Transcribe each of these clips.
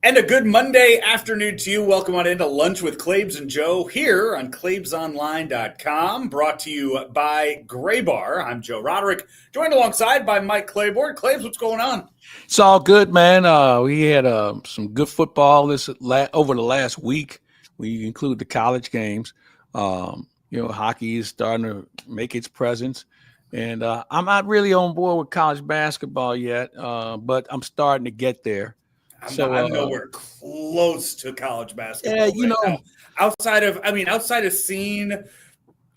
And a good Monday afternoon to you. Welcome on into Lunch with Claibs and Joe here on claibsonline.com. Brought to you by Gray Bar. I'm Joe Roderick, joined alongside by Mike Claibone. Claibs, what's going on? It's all good, man. We had some good football over the last week. We include the college games. Hockey is starting to make its presence. And I'm not really on board with college basketball yet, but I'm starting to get there. I'm nowhere close to college basketball Yeah, now. Outside of seeing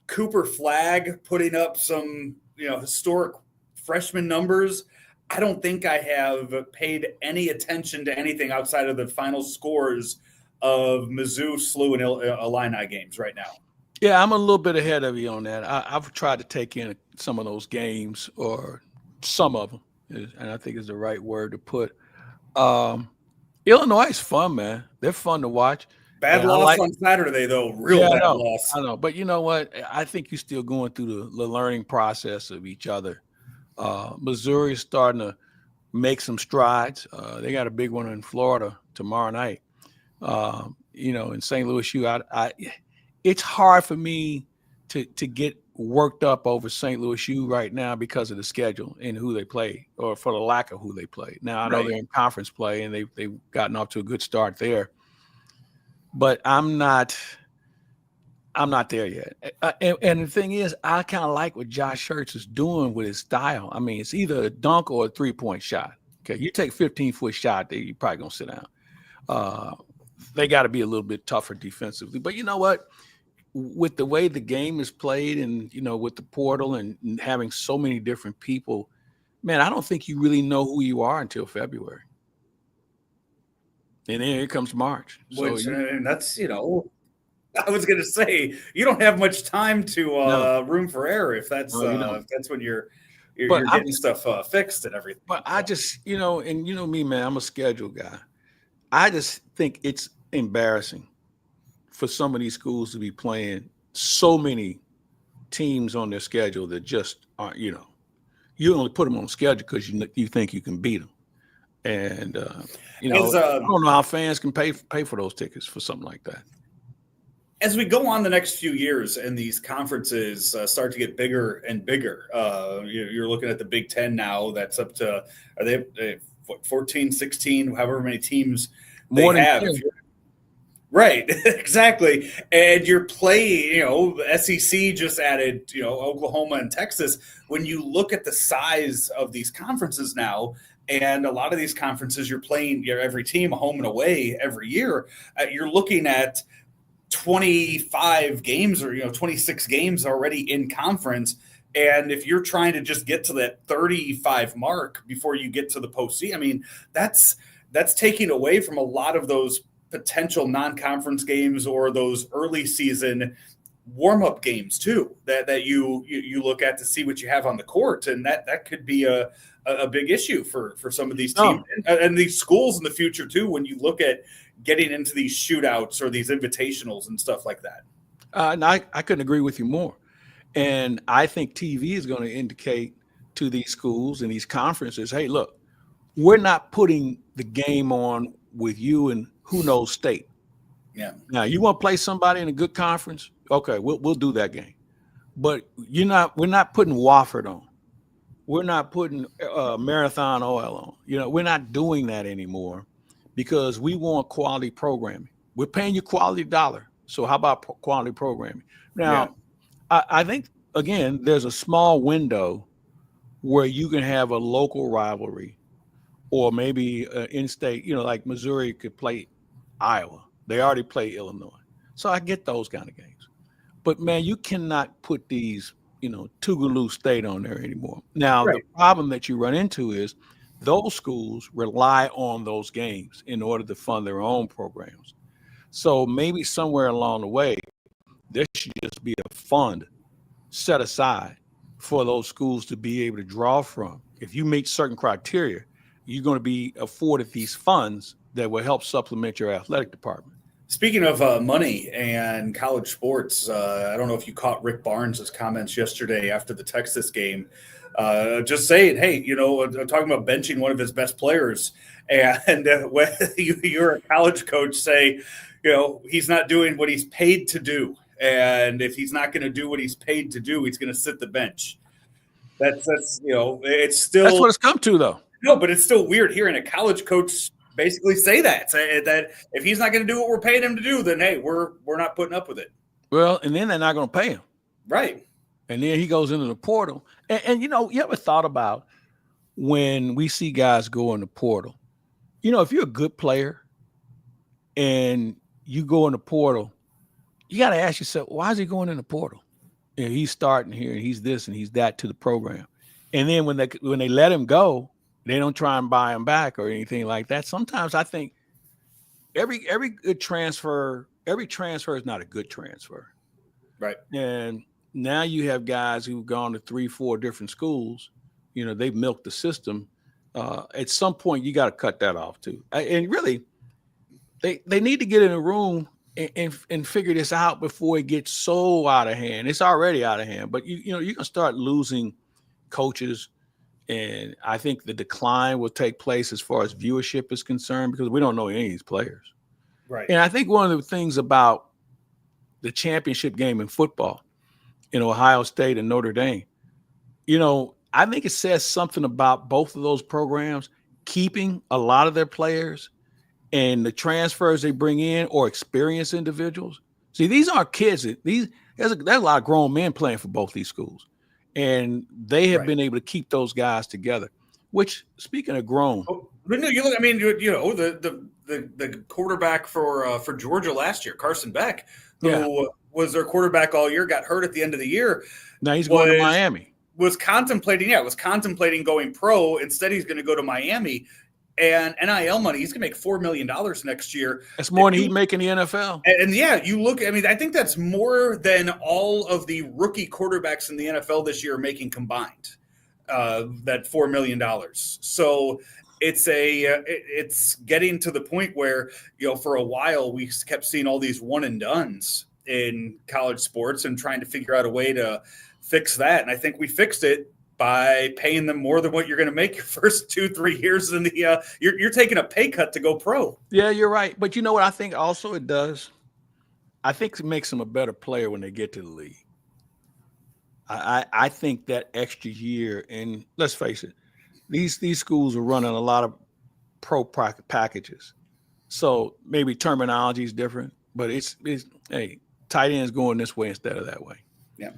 Cooper Flagg putting up some, historic freshman numbers, I don't think I have paid any attention to anything outside of the final scores of Mizzou, SLU, and Illini games right now. Yeah, I'm a little bit ahead of you on that. I've tried to take in some of those games, or some of them, and I think is the right word to put. Illinois is fun, man. They're fun to watch. Bad loss on Saturday, though. Bad loss. I know. But you know what? I think you're still going through the learning process of each other. Missouri is starting to make some strides. They got a big one in Florida tomorrow night. In St. Louis U, it's hard for me to get worked up over St. Louis U right now because of the schedule and who they play, or for the lack of who they play. Now I know they're in conference play and they've gotten off to a good start there, but I'm not there yet. And the thing is, I kind of like what Josh Hurts is doing with his style. I mean, it's either a dunk or a 3-point shot. Okay, you take 15-foot shot, you're probably gonna sit down. They got to be a little bit tougher defensively, but you know what? With the way the game is played, and with the portal and having so many different people, man, I don't think you really know who you are until February. And then here comes March. And that's, I was going to say, you don't have much time to room for error if that's when you're getting stuff fixed and everything. But I just, and me, man, I'm a schedule guy. I just think it's embarrassing for some of these schools to be playing so many teams on their schedule that just aren't, you only put them on schedule because you think you can beat them. And, I don't know how fans can pay for those tickets for something like that. As we go on the next few years and these conferences start to get bigger and bigger, you're looking at the Big Ten now. That's up to, are they 14, 16, however many teams they have. Right, exactly. And you're playing, SEC just added, Oklahoma and Texas. When you look at the size of these conferences now, and a lot of these conferences you're playing every team home and away every year, you're looking at 25 games or 26 games already in conference. And if you're trying to just get to that 35 mark before you get to the postseason, I mean, that's taking away from a lot of those potential non-conference games or those early season warm-up games too, that you look at to see what you have on the court. And that could be a big issue for some of these teams and these schools in the future too, when you look at getting into these shootouts or these invitationals and stuff like that. And I couldn't agree with you more. And I think TV is going to indicate to these schools and these conferences, hey, look, we're not putting the game on with you and who knows state. Yeah. Now you want to play somebody in a good conference? Okay, we'll do that game. But we're not putting Wofford on. We're not putting Marathon Oil on. We're not doing that anymore because we want quality programming. We're paying you quality dollar. So how about quality programming? Now, I think, again, there's a small window where you can have a local rivalry or maybe in-state, like Missouri could play Iowa. They already play Illinois. So I get those kind of games. But, man, you cannot put these, Tougaloo State on there anymore. Now, The problem that you run into is those schools rely on those games in order to fund their own programs. So maybe somewhere along the way, there should just be a fund set aside for those schools to be able to draw from. If you meet certain criteria, you're going to be afforded these funds that will help supplement your athletic department. Speaking of money and college sports, I don't know if you caught Rick Barnes' comments yesterday after the Texas game. just saying, hey, talking about benching one of his best players, and when you're a college coach, say, he's not doing what he's paid to do, and if he's not going to do what he's paid to do, he's going to sit the bench. That's it's still, that's what it's come to, though. No, but it's still weird hearing a college coach basically say that if he's not going to do what we're paying him to do, then hey, we're not putting up with it. Well, and then they're not going to pay him, right? And then he goes into the portal, and you ever thought about when we see guys go in the portal? If you're a good player and you go in the portal, you got to ask yourself, why is he going in the portal? He's starting here, and he's this and he's that to the program. And then when they let him go, they don't try and buy him back or anything like that. Sometimes I think every good transfer, every transfer is not a good transfer. Right. And now you have guys who've gone to 3-4 different schools. They've milked the system. At some point, you got to cut that off too. And really, they need to get in a room and figure this out before it gets so out of hand. It's already out of hand, but you can start losing coaches, and I think the decline will take place as far as viewership is concerned because we don't know any of these players. Right. And I think one of the things about the championship game in football in Ohio State and Notre Dame, I think it says something about both of those programs keeping a lot of their players and the transfers they bring in or experienced individuals. See, these aren't kids. There's a lot of grown men playing for both these schools, and they have been able to keep those guys together. Which, speaking of grown, but no, you look. I mean, the quarterback for Georgia last year, Carson Beck, who was their quarterback all year, got hurt at the end of the year. Now he's going to Miami. Was contemplating going pro. Instead, he's going to go to Miami. And NIL money, he's going to make $4 million next year. That's more than he'd make in the NFL. And you look, I mean, I think that's more than all of the rookie quarterbacks in the NFL this year are making combined, that $4 million. So it's getting to the point where, for a while we kept seeing all these one and dones in college sports and trying to figure out a way to fix that. And I think we fixed it by paying them more than what you're going to make your first 2-3 years in the you're taking a pay cut to go pro. Yeah, you're right. But you know what I think also it does? I think it makes them a better player when they get to the league. I think that extra year, and let's face it, these schools are running a lot of pro packages. So maybe terminology is different, but it's hey, tight ends going this way instead of that way. Yeah.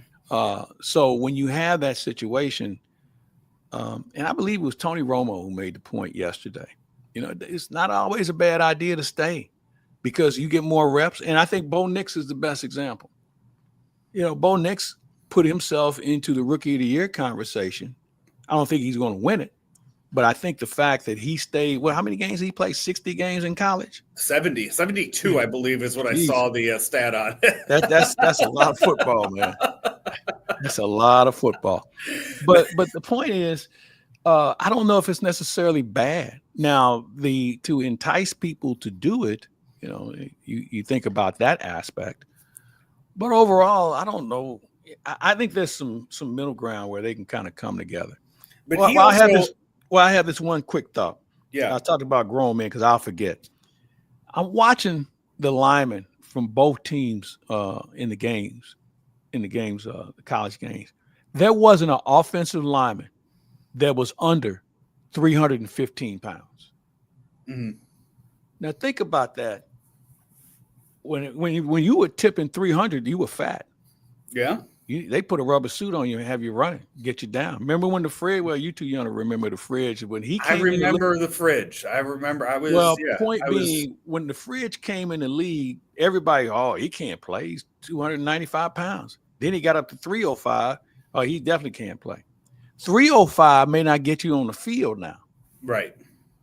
So when you have that situation, and I believe it was Tony Romo who made the point yesterday, it's not always a bad idea to stay because you get more reps. And I think Bo Nix is the best example. Bo Nix put himself into the Rookie of the Year conversation. I don't think he's going to win it, but I think the fact that he stayed, how many games did he play? 60 games in college? 72, I believe is what I saw the stat on. That's a lot of football, man. That's a lot of football. But the point is, I don't know if it's necessarily bad. Now, to entice people to do it, you think about that aspect. But overall, I don't know. I think there's some middle ground where they can kind of come together. But I have this one quick thought. Yeah. I talked about grown men because I'll forget. I'm watching the linemen from both teams in the college games. There wasn't an offensive lineman that was under 315 pounds. Mm-hmm. Now think about that. When you were tipping 300, you were fat. Yeah. They put a rubber suit on you and have you running, get you down. Remember when the fridge? Well, you too young to remember the fridge. When he came, I remember the fridge. I remember. I was. Well, yeah, point I being, was, when the fridge came in the league, everybody, he can't play. He's 295 pounds. Then he got up to 305. Oh, he definitely can't play. 305 may not get you on the field now. Right.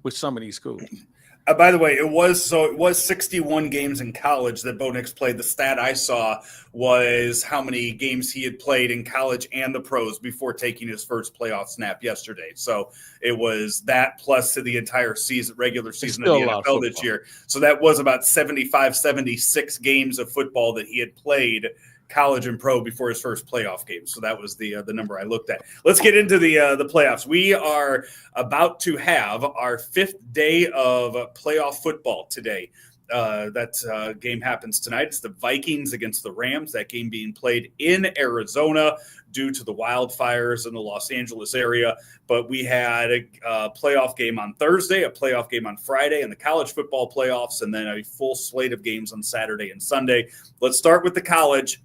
With some of these schools. By the way, it was 61 games in college that Bo Nix played. The stat I saw was how many games he had played in college and the pros before taking his first playoff snap yesterday. So it was that plus to the entire regular season of the NFL this year. So that was about 75, 76 games of football that he had played college and pro before his first playoff game. So that was the number I looked at. Let's get into the playoffs. We are about to have our 5th day of playoff football today. That game happens tonight. It's the Vikings against the Rams. That game being played in Arizona due to the wildfires in the Los Angeles area. But we had a playoff game on Thursday, a playoff game on Friday, and the college football playoffs, and then a full slate of games on Saturday and Sunday. Let's start with the college.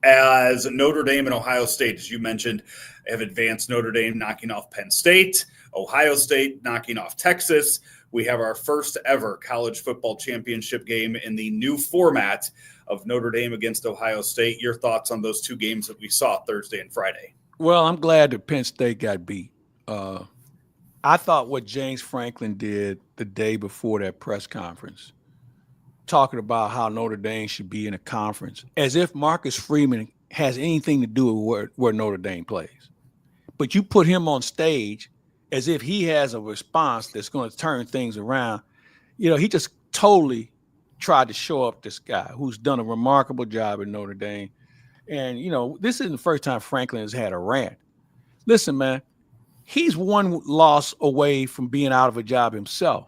As Notre Dame and Ohio State, as you mentioned, have advanced. Notre Dame knocking off Penn State, Ohio State knocking off Texas. We have our first ever college football championship game in the new format of Notre Dame against Ohio State. Your thoughts on those two games that we saw Thursday and Friday? Well, I'm glad that Penn State got beat. I thought what James Franklin did the day before that press conference, talking about how Notre Dame should be in a conference, as if Marcus Freeman has anything to do with where Notre Dame plays. But you put him on stage as if he has a response that's going to turn things around. You know, he just totally tried to show up this guy who's done a remarkable job at Notre Dame. And, you know, this isn't the first time Franklin has had a rant. Listen, man, he's one loss away from being out of a job himself.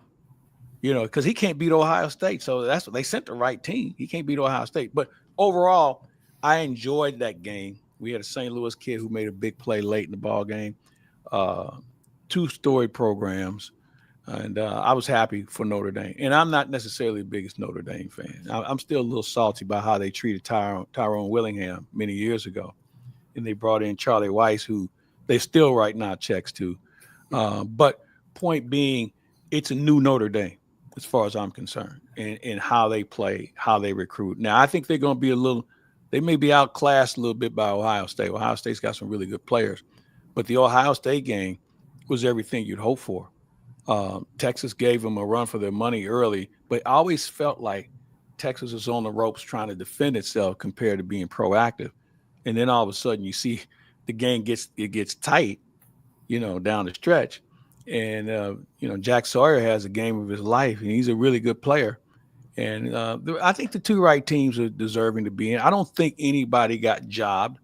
You know, because he can't beat Ohio State. So that's what they sent the right team. He can't beat Ohio State. But overall, I enjoyed that game. We had a St. Louis kid who made a big play late in the ball game. 2-story programs. And I was happy for Notre Dame. And I'm not necessarily the biggest Notre Dame fan. I'm still a little salty about how they treated Tyrone Willingham many years ago. And they brought in Charlie Weiss, who they still write now checks to. But point being, it's a new Notre Dame, as far as I'm concerned, and how they play, how they recruit. Now, I think they're going to be they may be outclassed a little bit by Ohio State. Ohio State's got some really good players, but the Ohio State game was everything you'd hope for. Texas gave them a run for their money early, but I always felt like Texas was on the ropes trying to defend itself compared to being proactive. And then all of a sudden you see the game gets tight, you know, down the stretch. And, you know, Jack Sawyer has a game of his life, and he's a really good player. And I think the two right teams are deserving to be in. I don't think anybody got jobbed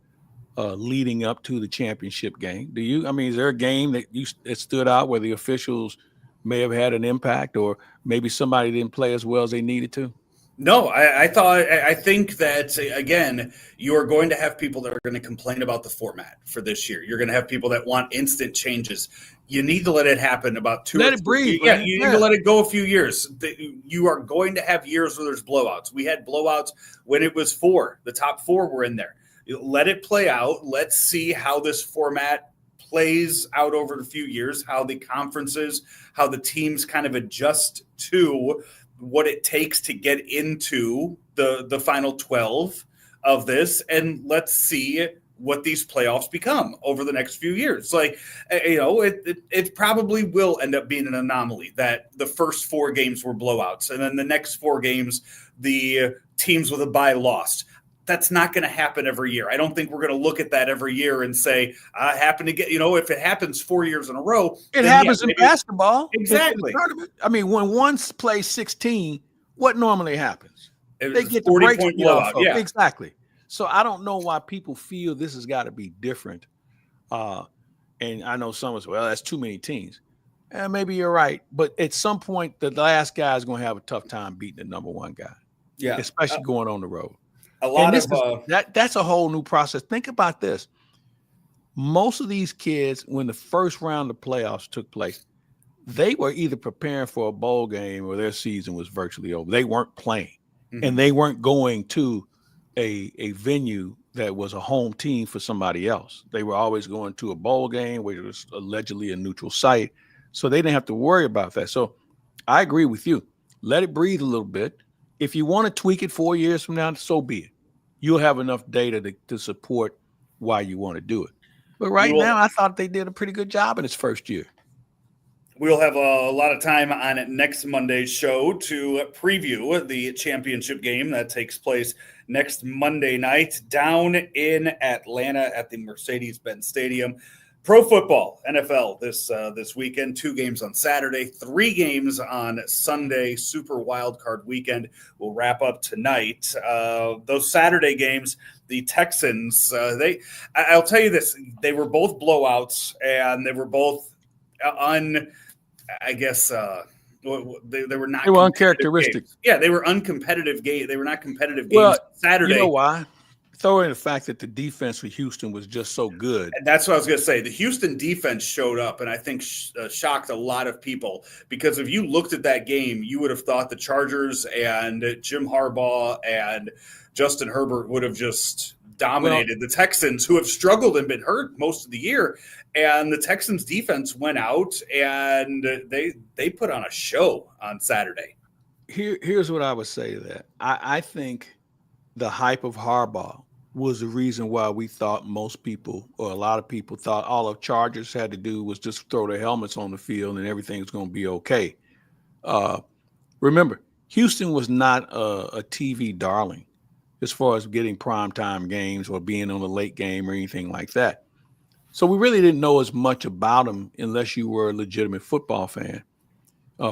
leading up to the championship game. Do you? I mean, is there a game that stood out where the officials may have had an impact, or maybe somebody didn't play as well as they needed to? No, I think that, again, you are going to have people that are going to complain about the format for this year. You're going to have people that want instant changes. You need to let it happen about two. Let it breathe. Yeah, you need to let it go a few years. You are going to have years where there's blowouts. We had blowouts when it was 4. The top 4 were in there. Let it play out. Let's see how this format plays out over a few years, how the conferences, how the teams kind of adjust to what it takes to get into the final 12 of this. And let's see what these playoffs become over the next few years. Like, you know, it probably will end up being an anomaly that the first 4 games were blowouts, and then the next 4 games, the teams with a bye lost. That's not going to happen every year. I don't think we're going to look at that every year and say, I happen to get, you know, if it happens 4 years in a row. It happens in basketball. Exactly. I mean, when one plays 16, what normally happens? They get the 40-point blowout. Yeah, exactly. So I don't know why people feel this has got to be different. And I know some say, well, that's too many teams. And maybe you're right. But at some point, the last guy is going to have a tough time beating the number one guy. Yeah. Especially going on the road. That's a whole new process. Think about this. Most of these kids, when the first round of playoffs took place, they were either preparing for a bowl game or their season was virtually over. They weren't playing, and they weren't going to a venue that was a home team for somebody else. They were always going to a bowl game where it was allegedly a neutral site, so they didn't have to worry about that. So I agree with you. Let it breathe a little bit. If you want to tweak it 4 years from now, so be it. You'll have enough data to support why you want to do it. But now, I thought they did a pretty good job in its first year. We'll have a lot of time on next Monday's show to preview the championship game that takes place next Monday night down in Atlanta at the Mercedes-Benz Stadium. Pro football, NFL this weekend. 2 games on Saturday, 3 games on Sunday. Super wild card weekend. We'll wrap up tonight. Those Saturday games, the Texans. I'll tell you this: they were both blowouts, and they were both they were not. They were uncharacteristic. Games. Yeah, they were uncompetitive games. They were not competitive games. Well, Saturday. You know why? Throw in the fact that the defense for Houston was just so good. And that's what I was going to say. The Houston defense showed up and I think shocked a lot of people, because if you looked at that game, you would have thought the Chargers and Jim Harbaugh and Justin Herbert would have just dominated the Texans, who have struggled and been hurt most of the year. And the Texans defense went out and they put on a show on Saturday. Here's what I would say to that. I think the hype of Harbaugh was the reason why we thought most people, or a lot of people, thought all the Chargers had to do was just throw their helmets on the field and everything was going to be okay. Remember, Houston was not a TV darling as far as getting primetime games or being on a late game or anything like that. So we really didn't know as much about them unless you were a legitimate football fan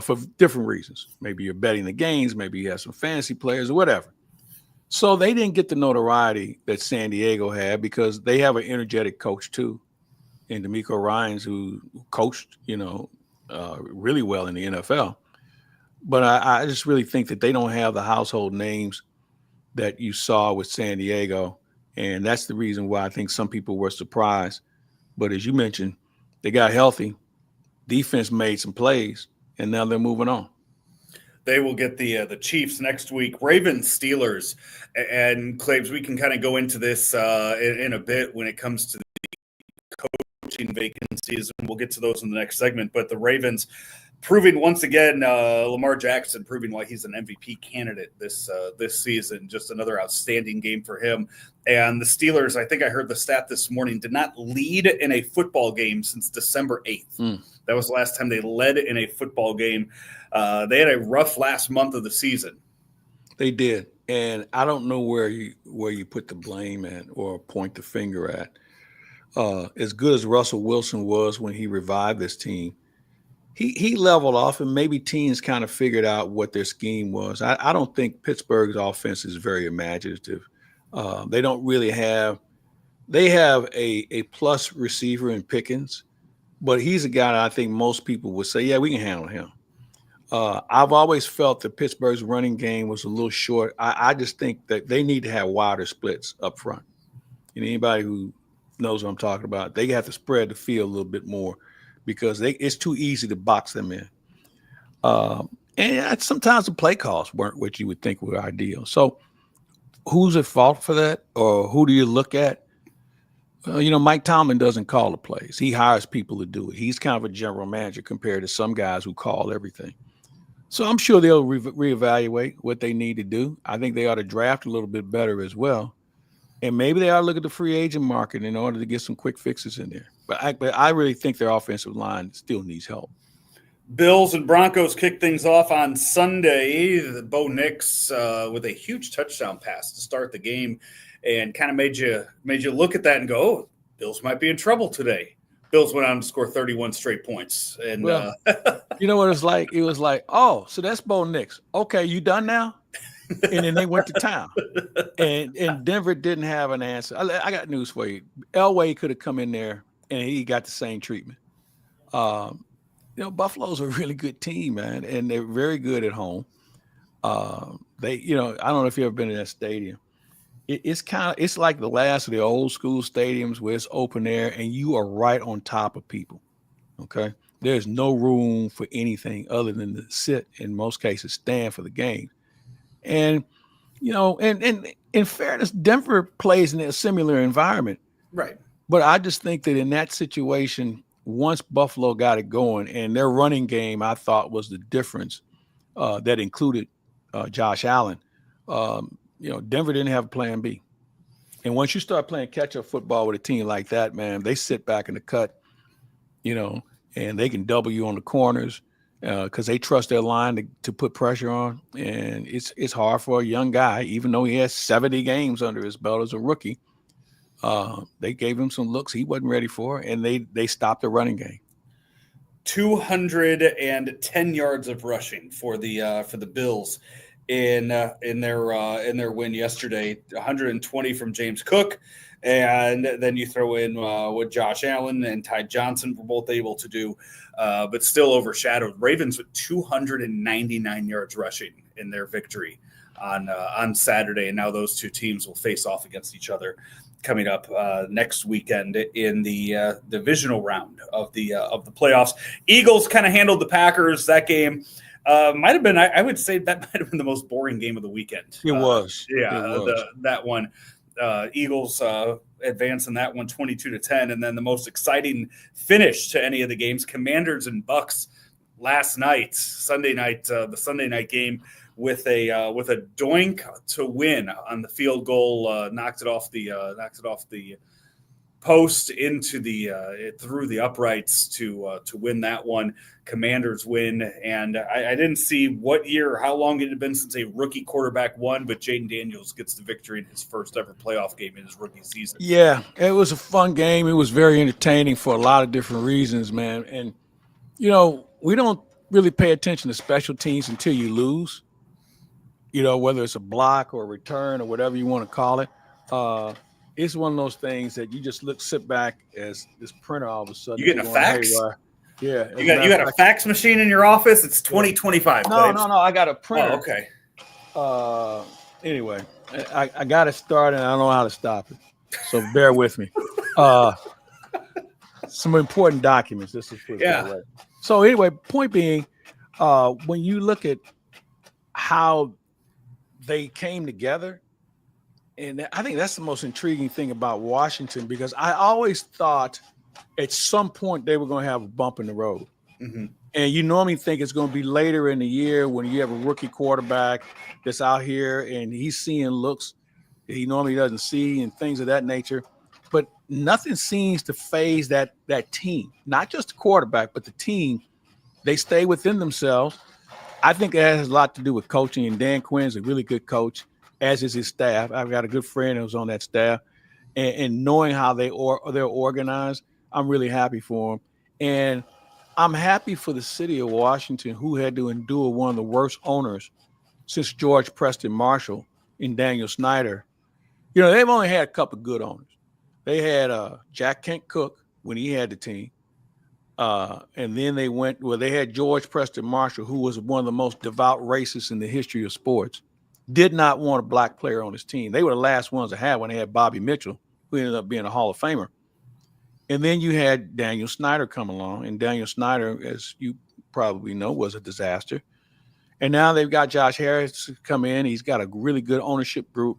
for different reasons. Maybe you're betting the games, maybe you have some fantasy players or whatever. So they didn't get the notoriety that San Diego had because they have an energetic coach too, in D'Amico Ryans, who coached, really well in the NFL. But I just really think that they don't have the household names that you saw with San Diego, and that's the reason why I think some people were surprised. But as you mentioned, they got healthy, defense made some plays, and now they're moving on. They will get the Chiefs next week. Ravens, Steelers, and Claibs. We can kind of go into this in a bit when it comes to the coaching vacancies, and we'll get to those in the next segment. But the Ravens proving once again, Lamar Jackson proving why he's an MVP candidate this season. Just another outstanding game for him. And the Steelers, I think I heard the stat this morning, did not lead in a football game since December 8th. That was the last time they led in a football game. They had a rough last month of the season. They did. And I don't know where you put the blame at or point the finger at. As good as Russell Wilson was when he revived this team, he leveled off, and maybe teams kind of figured out what their scheme was. I don't think Pittsburgh's offense is very imaginative. They don't really have – they have a plus receiver in Pickens, but he's a guy that I think most people would say, yeah, we can handle him. I've always felt that Pittsburgh's running game was a little short. I just think that they need to have wider splits up front. Anybody who knows what I'm talking about, they have to spread the field a little bit more because it's too easy to box them in. And sometimes the play calls weren't what you would think were ideal. So who's at fault for that, or who do you look at? Mike Tomlin doesn't call the plays. He hires people to do it. He's kind of a general manager compared to some guys who call everything. So I'm sure they'll reevaluate what they need to do. I think they ought to draft a little bit better as well. And maybe they ought to look at the free agent market in order to get some quick fixes in there. But I really think their offensive line still needs help. Bills and Broncos kick things off on Sunday. Bo Nix with a huge touchdown pass to start the game, and kind of made you look at that and go, oh, Bills might be in trouble today. Bills went on to score 31 straight points. And you know what it was like? It was like, oh, so that's Bo Nix. Okay, you done now? And then they went to town. And Denver didn't have an answer. I got news for you. Elway could have come in there and he got the same treatment. Buffalo's a really good team, man, and they're very good at home. I don't know if you've ever been in that stadium. It's like the last of the old school stadiums where it's open air and you are right on top of people. Okay. There's no room for anything other than to sit, in most cases, stand for the game. And, and in fairness, Denver plays in a similar environment. Right. But I just think that in that situation, once Buffalo got it going, and their running game, I thought, was the difference that included Josh Allen. Denver didn't have a plan B. And once you start playing catch-up football with a team like that, man, they sit back in the cut, and they can double you on the corners because they trust their line to put pressure on. And it's hard for a young guy, even though he has 70 games under his belt as a rookie, They gave him some looks he wasn't ready for, and they stopped the running game. 210 yards of rushing for the Bills in their win yesterday. 120 from James Cook, and then you throw in what Josh Allen and Ty Johnson were both able to do, but still overshadowed. Ravens with 299 yards rushing in their victory on Saturday, and now those two teams will face off against each other coming up next weekend in the divisional round of the playoffs. Eagles kind of handled the Packers. That game might have been, I would say that might have been the most boring game of the weekend. It was. That one. Eagles advance in that one 22-10, and then the most exciting finish to any of the games, Commanders and Bucks last night, Sunday night, the Sunday night game, with a doink to win on the field goal, knocked it off the post into through the uprights to win that one. Commanders win, and I didn't see what year or how long it had been since a rookie quarterback won, but Jaden Daniels gets the victory in his first ever playoff game in his rookie season. Yeah, it was a fun game. It was very entertaining for a lot of different reasons, man. And we don't really pay attention to special teams until you lose. Whether it's a block or a return or whatever you want to call it. It's one of those things that you just sit back as this printer all of a sudden. You getting a fax? Yeah. You got a fax machine in your office? It's 2025. No. I got a printer. Oh, okay. Anyway, I got it started and I don't know how to stop it. So bear with me. Some important documents. This is way. So anyway, point being, when you look at how they came together, and I think that's the most intriguing thing about Washington, because I always thought at some point they were going to have a bump in the road. Mm-hmm. And you normally think it's going to be later in the year when you have a rookie quarterback that's out here and he's seeing looks that he normally doesn't see and things of that nature. But nothing seems to phase that team, not just the quarterback, but the team. They stay within themselves. I think it has a lot to do with coaching, and Dan Quinn's a really good coach, as is his staff. I've got a good friend who's on that staff, and knowing how they're organized, I'm really happy for them. And I'm happy for the city of Washington, who had to endure one of the worst owners since George Preston Marshall and Daniel Snyder. They've only had a couple of good owners. They had Jack Kent Cook when he had the team. And then they had George Preston Marshall, who was one of the most devout racists in the history of sports, did not want a black player on his team. They were the last ones to have when they had Bobby Mitchell, who ended up being a Hall of Famer. And then you had Daniel Snyder come along, and Daniel Snyder, as you probably know, was a disaster. And now they've got Josh Harris come in. He's got a really good ownership group.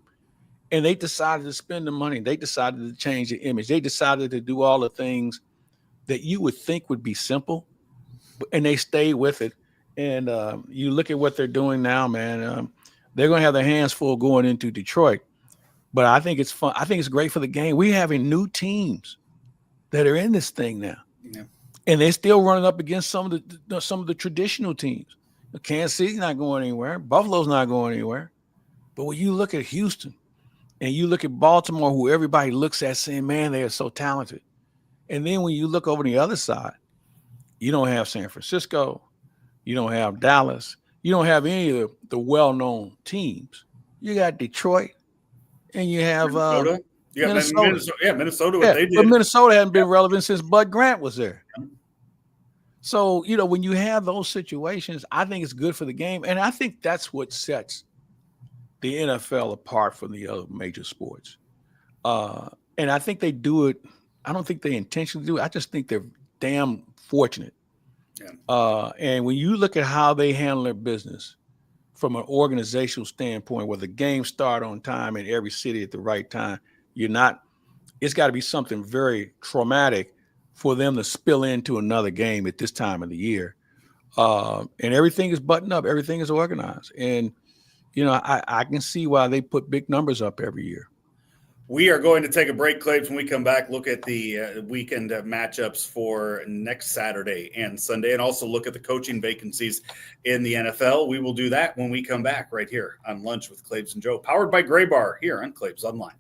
And they decided to spend the money. They decided to change the image. They decided to do all the things that you would think would be simple, and they stayed with it. And you look at what they're doing now, man. They're going to have their hands full going into Detroit. But I think it's fun. I think it's great for the game. We're having new teams that are in this thing now, and they're still running up against some of the traditional teams. Kansas City's not going anywhere. Buffalo's not going anywhere. But when you look at Houston and you look at Baltimore, who everybody looks at saying, man, they are so talented. And then when you look over the other side, you don't have San Francisco, you don't have Dallas, you don't have any of the well-known teams. You got Detroit, and you have Minnesota. You got Minnesota. Minnesota. What they did. But Minnesota hasn't been relevant since Bud Grant was there. So when you have those situations, I think it's good for the game, and I think that's what sets the NFL apart from the other major sports. And I think they do it. I don't think they intentionally do it. I just think they're damn fortunate. Yeah. And when you look at how they handle their business from an organizational standpoint, where the games start on time in every city at the right time, it's got to be something very traumatic for them to spill into another game at this time of the year. And everything is buttoned up. Everything is organized. And, I can see why they put big numbers up every year. We are going to take a break, Claibs. When we come back, look at the weekend matchups for next Saturday and Sunday, and also look at the coaching vacancies in the NFL. We will do that when we come back right here on Lunch with Claibs and Joe, powered by Gray Bar here on Claibs Online.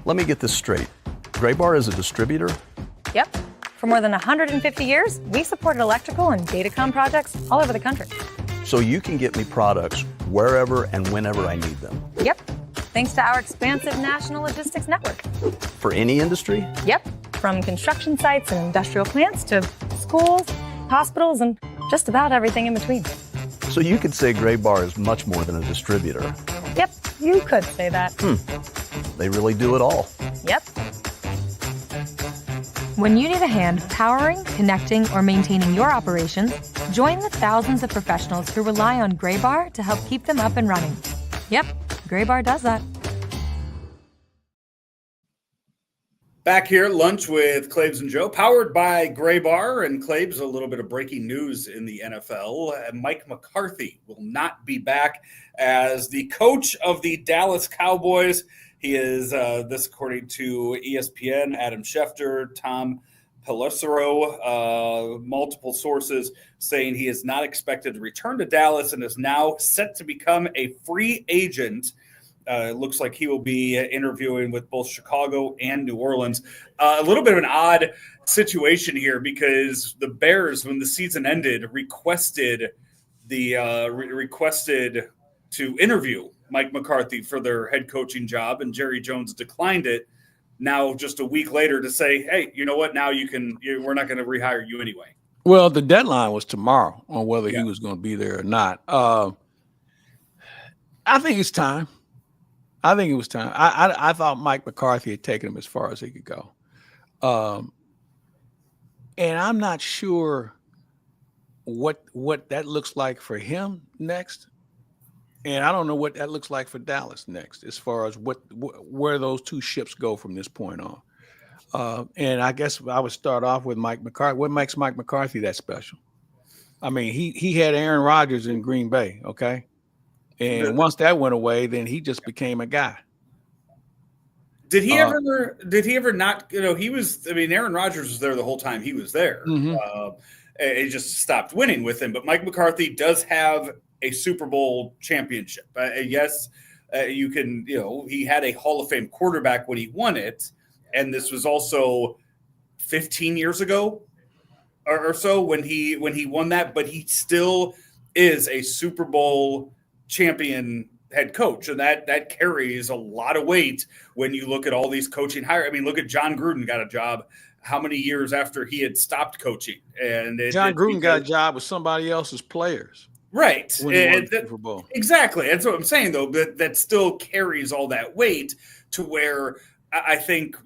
Let me get this straight. Graybar is a distributor? Yep. For more than 150 years, we supported electrical and datacom projects all over the country. So you can get me products wherever and whenever I need them? Yep. Thanks to our expansive national logistics network. For any industry? Yep. From construction sites and industrial plants to schools, hospitals, and just about everything in between. So you could say Graybar is much more than a distributor? Yep, you could say that. They really do it all. Yep. When you need a hand powering, connecting, or maintaining your operations, join the thousands of professionals who rely on Graybar to help keep them up and running. Yep, Graybar does that. Back here at lunch with Claibs and Joe, powered by Graybar. And Claibs, a little bit of breaking news in the NFL. Mike McCarthy will not be back as the coach of the Dallas Cowboys. He is, this according to ESPN, Adam Schefter, Tom Pelissero, multiple sources saying he is not expected to return to Dallas and is now set to become a free agent. It looks like he will be interviewing with both Chicago and New Orleans. A little bit of an odd situation here because the Bears, when the season ended, requested to interview Mike McCarthy for their head coaching job, and Jerry Jones declined it. Now, just a week later, to say, "Hey, you know what? Now we're not going to rehire you anyway." Well, the deadline was tomorrow on whether he was going to be there or not. I think it's time. I think it was time. I thought Mike McCarthy had taken him as far as he could go. And I'm not sure what that looks like for him next. And I don't know what that looks like for Dallas next, as far as where those two ships go from this point on. And I guess I would start off with Mike McCarthy. What makes Mike McCarthy that special? I mean, he had Aaron Rodgers in Green Bay, okay? And once that went away, then he just became a guy. Did he ever not, he was, I mean, Aaron Rodgers was there the whole time he was there. It just stopped winning with him. But Mike McCarthy does have a Super Bowl championship. Yes, you can, he had a Hall of Fame quarterback when he won it. And this was also 15 years ago or so when he won that. But he still is a Super Bowl champion head coach, and that carries a lot of weight when you look at all these coaching hires. I mean, look at John Gruden got a job how many years after he had stopped coaching, and John Gruden got a job with somebody else's players, right? When he won the Super Bowl. Exactly. That's what I'm saying, though. That still carries all that weight to where I think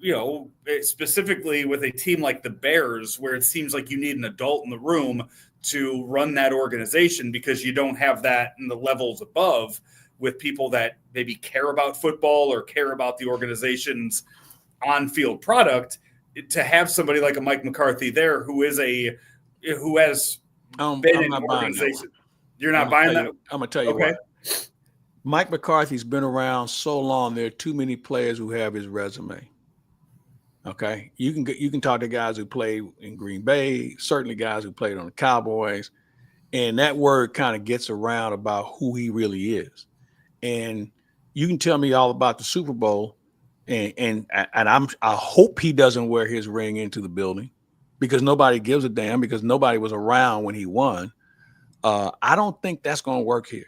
specifically with a team like the Bears, where it seems like you need an adult in the room to run that organization because you don't have that in the levels above with people that maybe care about football or care about the organization's on-field product. To have somebody like a Mike McCarthy there who has been in the organization. You're not buying that? I'm going to tell you what. Mike McCarthy's been around so long, there are too many players who have his resume. Okay, you can talk to guys who played in Green Bay, certainly guys who played on the Cowboys, and that word kind of gets around about who he really is. And you can tell me all about the Super Bowl, and I hope he doesn't wear his ring into the building because nobody gives a damn because nobody was around when he won. I don't think that's going to work here.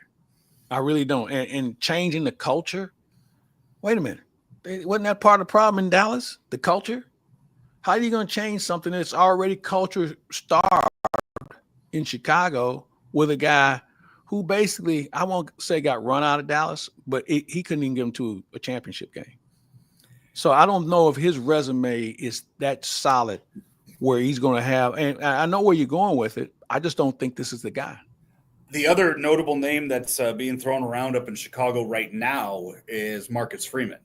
I really don't. And changing the culture. Wait a minute. Wasn't that part of the problem in Dallas? The culture? How are you going to change something that's already culture starved in Chicago with a guy who basically, I won't say got run out of Dallas, but he couldn't even get him to a championship game. So I don't know if his resume is that solid where he's going to have, and I know where you're going with it. I just don't think this is the guy. The other notable name that's being thrown around up in Chicago right now is Marcus Freeman.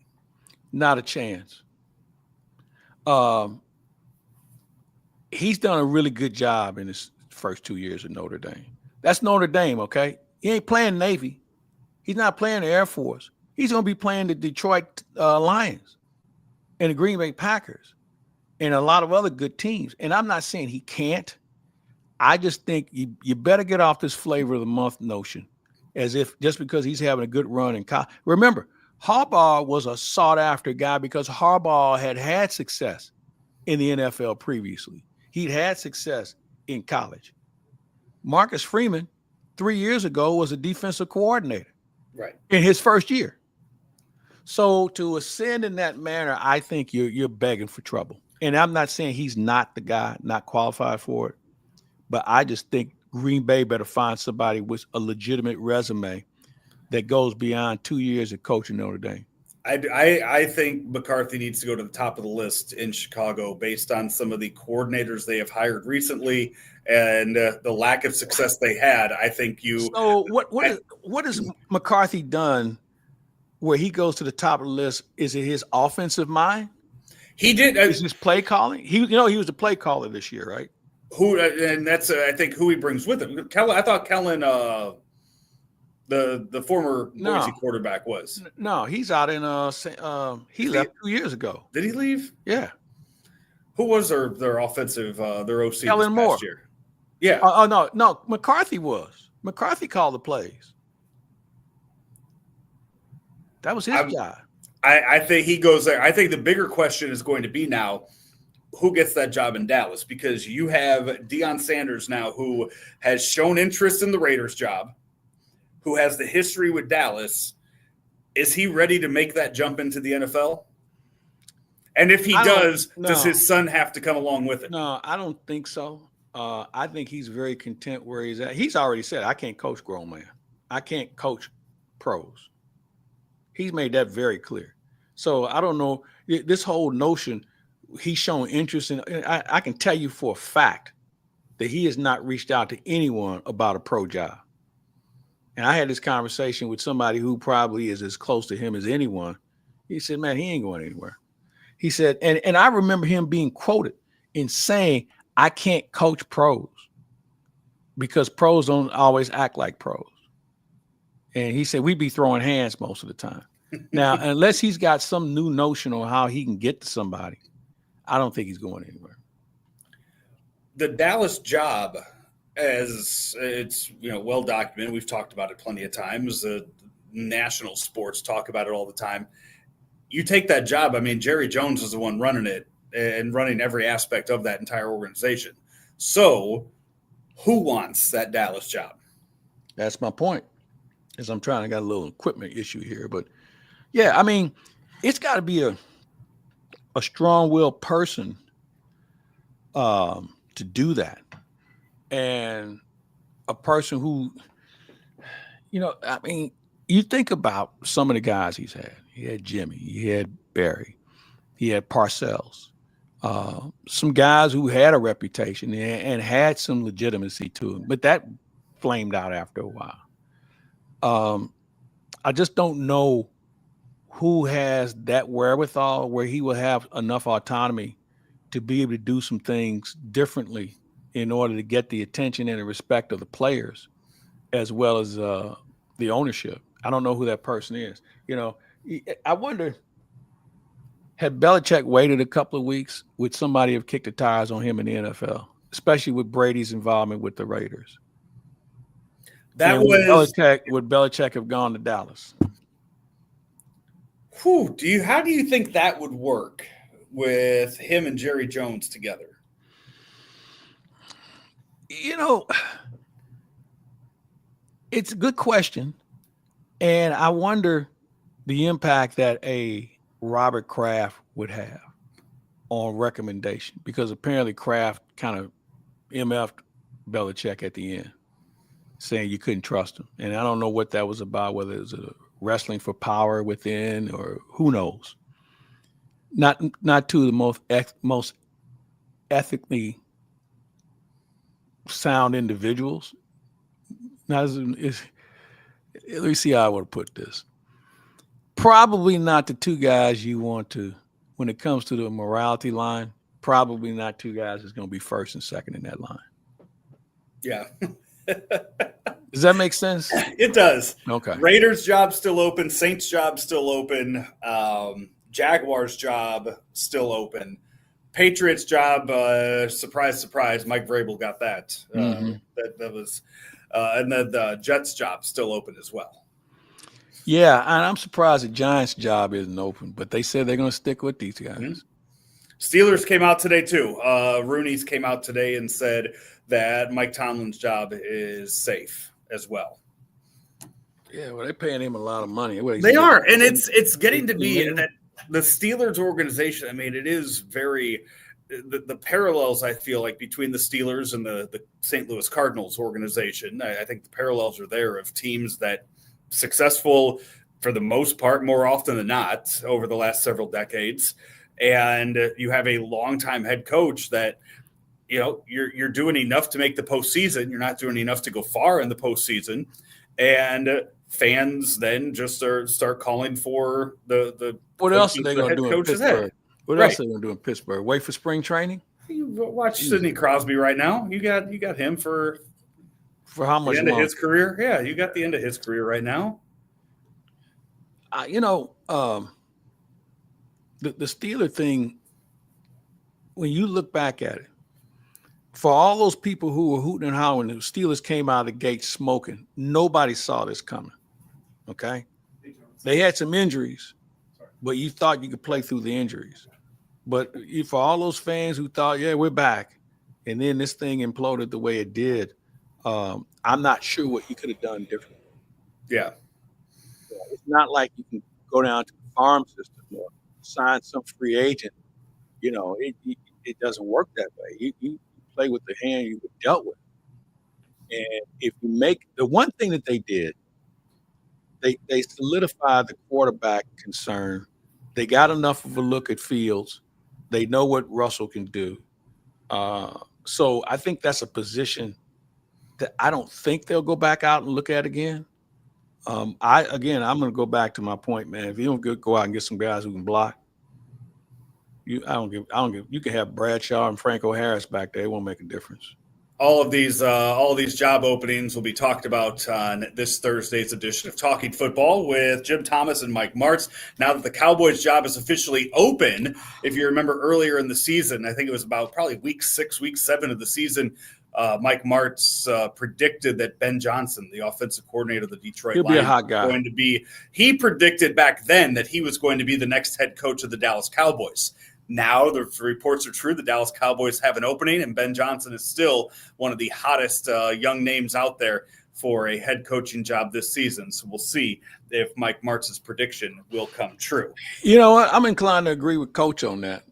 Not a chance. He's done a really good job in his first 2 years at Notre Dame. That's Notre Dame, okay? He ain't playing Navy. He's not playing the Air Force. He's going to be playing the Detroit Lions and the Green Bay Packers and a lot of other good teams. And I'm not saying he can't. I just think you better get off this flavor of the month notion as if just because he's having a good run in college. Remember, Harbaugh was a sought-after guy because Harbaugh had success in the NFL previously. He'd had success in college. Marcus Freeman, 3 years ago, was a defensive coordinator in his first year. So to ascend in that manner, I think you're begging for trouble. And I'm not saying he's not the guy, not qualified for it, but I just think Green Bay better find somebody with a legitimate resume that goes beyond 2 years of coaching Notre Dame. I think McCarthy needs to go to the top of the list in Chicago based on some of the coordinators they have hired recently and the lack of success they had. I think you. So what has McCarthy done where he goes to the top of the list? Is it his offensive mind? He did. Is his play calling? He was the play caller this year, right? And that's I think who he brings with him. I thought Kellen, the former Boise quarterback was. No, he's out in he left 2 years ago. Did he leave? Yeah. Who was their offensive their OC Kellen this Moore. past year? Yeah. No, McCarthy was. McCarthy called the plays. That was his guy. I think he goes there. I think the bigger question is going to be now, who gets that job in Dallas? Because you have Deion Sanders now, who has shown interest in the Raiders job, who has the history with Dallas. Is he ready to make that jump into the NFL? And if he does his son have to come along with it? No, I don't think so. I think he's very content where he's at. He's already said, I can't coach grown man. I can't coach pros. He's made that very clear. So I don't know. This whole notion, he's shown interest in. I can tell you for a fact that he has not reached out to anyone about a pro job. And I had this conversation with somebody who probably is as close to him as anyone. He said, man, he ain't going anywhere. He said, and I remember him being quoted in saying, I can't coach pros because pros don't always act like pros. And he said, we'd be throwing hands most of the time. Now, unless he's got some new notion on how he can get to somebody, I don't think he's going anywhere. The Dallas job, as it's well documented, we've talked about it plenty of times. National sports talk about it all the time. You take that job. I mean, Jerry Jones is the one running it and running every aspect of that entire organization. So, who wants that Dallas job? That's my point. As I got a little equipment issue here, but yeah, I mean, it's got to be a strong-willed person to do that, and a person who, I mean, you think about some of the guys he's had. He had Jimmy, he had Barry, he had Parcells, some guys who had a reputation and had some legitimacy to them, but that flamed out after a while. I just don't know who has that wherewithal where he will have enough autonomy to be able to do some things differently in order to get the attention and the respect of the players as well as the ownership. I don't know who that person is. I wonder, had Belichick waited a couple of weeks, would somebody have kicked the tires on him in the NFL, especially with Brady's involvement with the Raiders? Would Belichick have gone to Dallas? How do you think that would work with him and Jerry Jones together? It's a good question. And I wonder the impact that a Robert Kraft would have on recommendation, because apparently Kraft kind of MF'd Belichick at the end, saying you couldn't trust him. And I don't know what that was about, whether it was a wrestling for power within or who knows. Not two of the most ethically sound individuals. Let me see how I want to put this. Probably not the two guys you want to, when it comes to the morality line, probably not two guys that's going to be first and second in that line. Yeah. Does that make sense? It does. Okay. Raiders job still open. Saints job still open. Jaguars job still open. Patriots job, surprise, surprise, Mike Vrabel got that. That was, and then the Jets job still open as well. Yeah, and I'm surprised the Giants' job isn't open, but they said they're going to stick with these guys. Mm-hmm. Steelers came out today too. Rooney's came out today and said that Mike Tomlin's job is safe as well. Yeah, well, they're paying him a lot of money. They are, and it's getting to be that the Steelers organization. I mean, it is very the parallels I feel like between the Steelers and the St. Louis Cardinals organization. I think the parallels are there of teams that successful for the most part, more often than not, over the last several decades. And you have a longtime head coach that, you're doing enough to make the postseason. You're not doing enough to go far in the postseason. And fans then just start calling for the what else are they going to do in Pittsburgh? What else are they going to do in Pittsburgh? Wait for spring training? You watch Sidney Crosby right now. You got him for how much? The end of his career? Yeah, you got the end of his career right now. The Steeler thing, when you look back at it, for all those people who were hooting and hollering, the Steelers came out of the gate smoking. Nobody saw this coming. Okay? They had some injuries, but you thought you could play through the injuries. But for all those fans who thought, yeah, we're back, and then this thing imploded the way it did, I'm not sure what you could have done differently. Yeah. It's not like you can go down to the farm system or sign some free agent. It doesn't work that way. You play with the hand you were dealt with. And if you make the one thing that they did, they solidified the quarterback concern. They got enough of a look at Fields. They know what Russell can do. So I think that's a position that I don't think they'll go back out and look at again. I'm going to go back to my point, man. If you don't go out and get some guys who can block, you can have Bradshaw and Franco Harris back there. It won't make a difference. All of these job openings will be talked about on this Thursday's edition of Talking Football with Jim Thomas and Mike Martz. Now that the Cowboys' job is officially open, if you remember earlier in the season, I think it was about probably week 6, week 7 of the season, Mike Martz predicted that Ben Johnson, the offensive coordinator of the Detroit Lions, be a hot guy. He predicted back then that he was going to be the next head coach of the Dallas Cowboys. Now the reports are true. The Dallas Cowboys have an opening, and Ben Johnson is still one of the hottest young names out there for a head coaching job this season. So we'll see if Mike Martz's prediction will come true. You know what? I'm inclined to agree with Coach on that.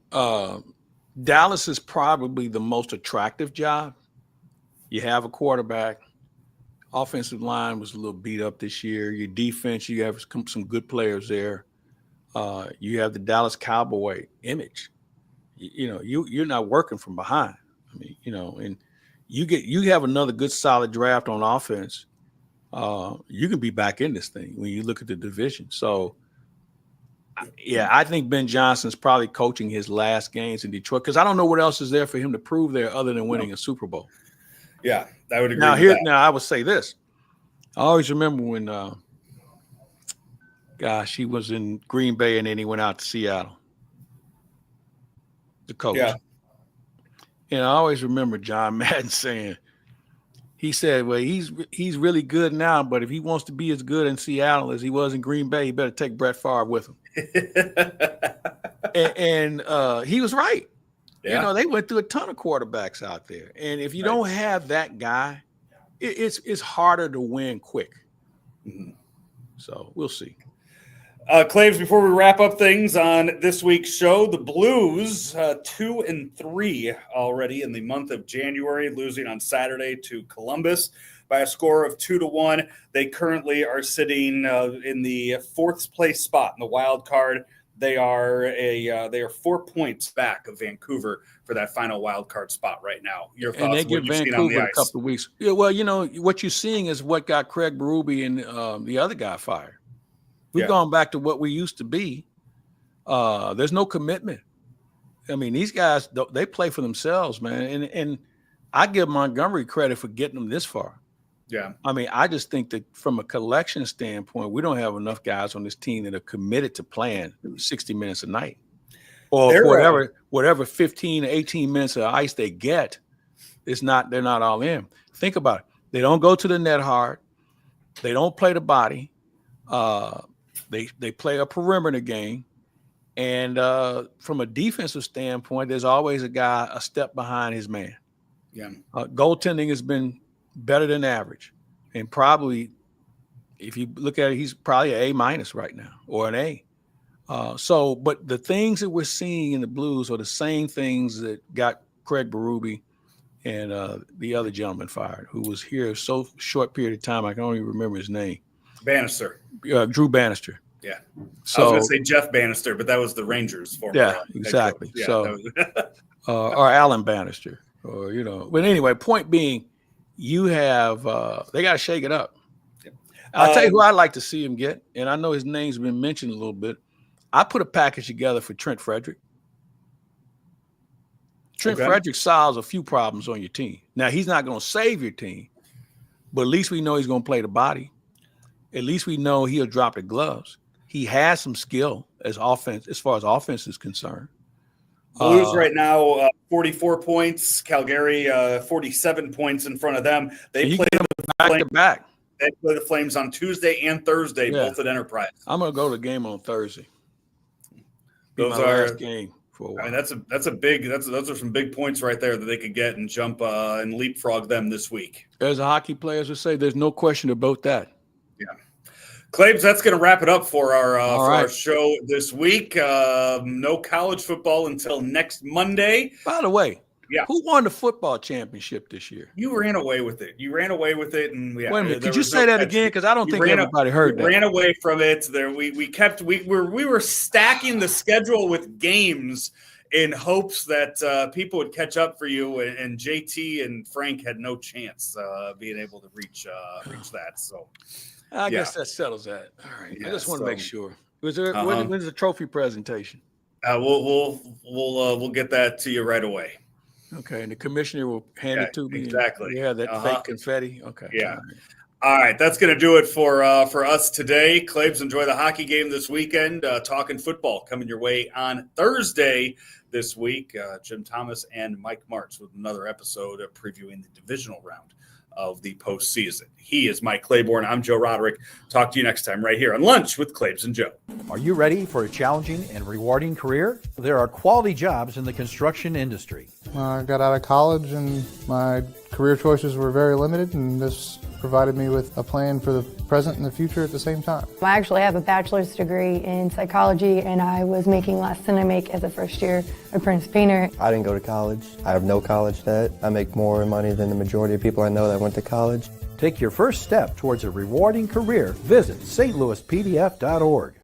Dallas is probably the most attractive job. You have a quarterback. Offensive line was a little beat up this year. Your defense, you have some good players there. You have the Dallas Cowboy image. You're not working from behind. I mean, and you have another good solid draft on offense. You can be back in this thing when you look at the division. So, yeah, I think Ben Johnson's probably coaching his last games in Detroit because I don't know what else is there for him to prove there other than winning a Super Bowl. Yeah, I would agree with that. Now, I would say this. I always remember when he was in Green Bay and then he went out to Seattle. The coach. Yeah. And I always remember John Madden saying, he said, well, he's really good now, but if he wants to be as good in Seattle as he was in Green Bay, he better take Brett Favre with him. and he was right. Yeah. They went through a ton of quarterbacks out there. And if you don't have that guy, it's harder to win quick. Mm-hmm. So we'll see. Claibs, before we wrap up things on this week's show, the Blues 2-3 already in the month of January, losing on Saturday to Columbus by a score of 2-1. They currently are sitting in the 4th place spot in the wild card. They are 4 points back of Vancouver for that final wild card spot right now. Your thoughts? And they give Vancouver a couple of weeks. Yeah, well, what you're seeing is what got Craig Berube and the other guy fired. We've gone back to what we used to be. There's no commitment. I mean, these guys, they play for themselves, man. And I give Montgomery credit for getting them this far. Yeah. I mean, I just think that from a collection standpoint, we don't have enough guys on this team that are committed to playing 60 minutes a night. Or whatever 15 to 18 minutes of ice they get, they're not all in. Think about it. They don't go to the net hard. They don't play the body. They play a perimeter game. And from a defensive standpoint, there's always a guy a step behind his man. Yeah. Goaltending has been better than average. And probably, if you look at it, he's probably an A- right now or an A. But the things that we're seeing in the Blues are the same things that got Craig Berube and the other gentleman fired, who was here so short period of time, I can only remember his name. Bannister. Drew Bannister. Yeah. So, I was going to say Jeff Bannister, but that was the Rangers former. Yeah, exactly. Yeah, so, or Alan Bannister, or, But anyway, point being, you have, they got to shake it up. Yep. I'll tell you who I'd like to see him get, and I know his name's been mentioned a little bit. I put a package together for Trent Frederick. Trent Frederick solves a few problems on your team. Now, he's not going to save your team, but at least we know he's going to play the body. At least we know he'll drop the gloves. He has some skill as far as offense is concerned. Blues right now, 44 points. Calgary, 47 points in front of them. They play back to back. They play the Flames on Tuesday and Thursday, both at Enterprise. I'm going to go to the game on Thursday. Those are last game for a while. I mean, those are some big points right there that they could get and jump and leapfrog them this week. As the hockey players would say, there's no question about that. Yeah. Claibs, that's going to wrap it up for our show this week. No college football until next Monday. By the way, who won the football championship this year? You ran away with it. And wait a minute, could you say that again? Because I don't think everybody heard that. Ran away from it. There, we were stacking the schedule with games in hopes that people would catch up for you, and JT and Frank had no chance being able to reach that. So. I guess that settles that. All right. Yeah, I just want to make sure. Was there when's the trophy presentation? We'll get that to you right away. Okay, and the commissioner will hand it to me. Exactly. Yeah, that fake confetti. Okay. Yeah. All right. That's going to do it for us today. Claibs, enjoy the hockey game this weekend. Talking football coming your way on Thursday this week. Jim Thomas and Mike Martz with another episode previewing the divisional round of the postseason. He is Mike Claibone. I'm Joe Roderick. Talk to you next time right here on Lunch with Claibs and Joe. Are you ready for a challenging and rewarding career? There are quality jobs in the construction industry. I got out of college and my career choices were very limited, and this provided me with a plan for the present and the future at the same time. I actually have a bachelor's degree in psychology, and I was making less than I make as a first-year apprentice painter. I didn't go to college. I have no college debt. I make more money than the majority of people I know that went to college. Take your first step towards a rewarding career. Visit stlouispdf.org.